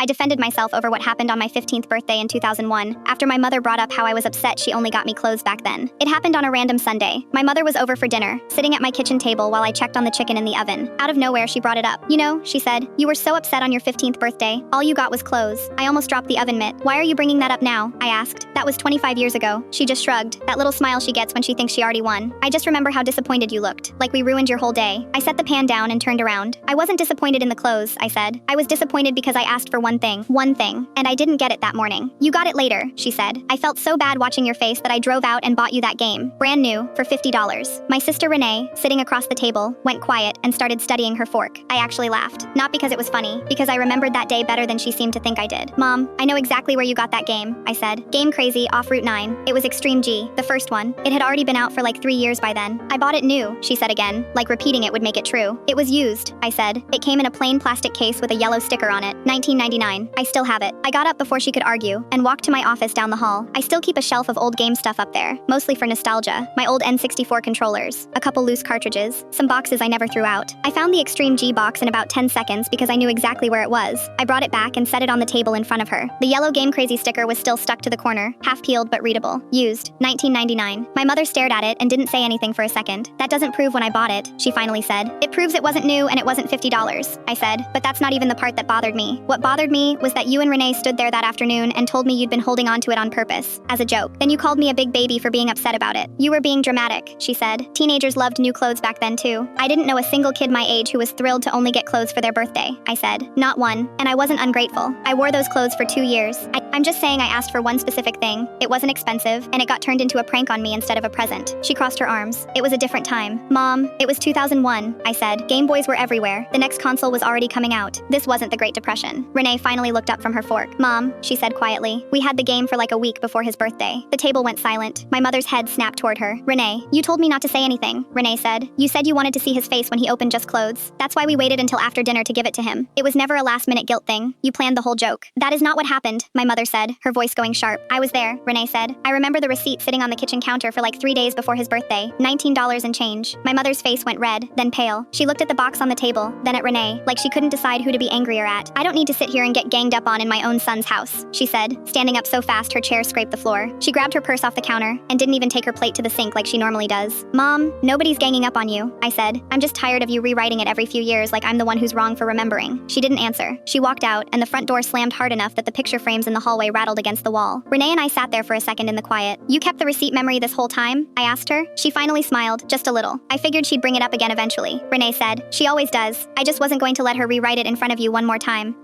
I defended myself over what happened on my 15th birthday in 2001, after my mother brought up how I was upset she only got me clothes back then. It happened on a random Sunday. My mother was over for dinner, sitting at my kitchen table while I checked on the chicken in the oven. Out of nowhere, she brought it up. You know, she said, you were so upset on your 15th birthday. All you got was clothes. I almost dropped the oven mitt. Why are you bringing that up now? I asked. That was 25 years ago. She just shrugged. That little smile she gets when she thinks she already won. I just remember how disappointed you looked. Like we ruined your whole day. I set the pan down and turned around. I wasn't disappointed in the clothes, I said. I was disappointed because I asked for one thing, and I didn't get it that morning. You got it later, she said. I felt so bad watching your face that I drove out and bought you that game. Brand new, for $50. My sister Renee, sitting across the table, went quiet and started studying her fork. I actually laughed. Not because it was funny, because I remembered that day better than she seemed to think I did. Mom, I know exactly where you got that game, I said. Game Crazy off Route 9. It was Extreme G, the first one. It had already been out for like 3 years by then. I bought it new, she said again, like repeating it would make it true. It was used, I said. It came in a plain plastic case with a yellow sticker on it. 1999. I still have it. I got up before she could argue and walked to my office down the hall. I still keep a shelf of old game stuff up there, mostly for nostalgia. My old N64 controllers, a couple loose cartridges, some boxes I never threw out. I found the Extreme G box in about 10 seconds because I knew exactly where it was. I brought it back and set it on the table in front of her. The yellow Game Crazy sticker was still stuck to the corner, half peeled but readable. Used. 1999. My mother stared at it and didn't say anything for a second. That doesn't prove when I bought it, she finally said. It proves it wasn't new and it wasn't $50, I said, but that's not even the part that bothered me. What bothered me was that you and Renee stood there that afternoon and told me you'd been holding on to it on purpose, as a joke. Then you called me a big baby for being upset about it. You were being dramatic, she said. Teenagers loved new clothes back then too. I didn't know a single kid my age who was thrilled to only get clothes for their birthday, I said. Not one, and I wasn't ungrateful. I wore those clothes for 2 years. I'm just saying I asked for one specific thing. It wasn't expensive, and it got turned into a prank on me instead of a present. She crossed her arms. It was a different time. Mom, it was 2001, I said. Game Boys were everywhere. The next console was already coming out. This wasn't the Great Depression. Renee finally looked up from her fork. Mom, she said quietly. We had the game for like a week before his birthday. The table went silent. My mother's head snapped toward her. Renee, you told me not to say anything, Renee said. You said you wanted to see his face when he opened just clothes. That's why we waited until after dinner to give it to him. It was never a last-minute guilt thing. You planned the whole joke. That is not what happened, my mother said, her voice going sharp. I was there, Renee said. I remember the receipt sitting on the kitchen counter for like 3 days before his birthday. $19 and change. My mother's face went red, then pale. She looked at the box on the table, then at Renee, like she couldn't decide who to be angrier at. I don't need to sit here and get ganged up on in my own son's house, she said, standing up so fast her chair scraped the floor. She grabbed her purse off the counter and didn't even take her plate to the sink like she normally does. Mom, nobody's ganging up on you, I said. I'm just tired of you rewriting it every few years like I'm the one who's wrong for remembering. She didn't answer. She walked out, and the front door slammed hard enough that the picture frames in the hallway rattled against the wall. Renee and I sat there for a second in the quiet. You kept the receipt memory this whole time? I asked her. She finally smiled, just a little. I figured she'd bring it up again eventually, Renee said. She always does. I just wasn't going to let her rewrite it in front of you one more time.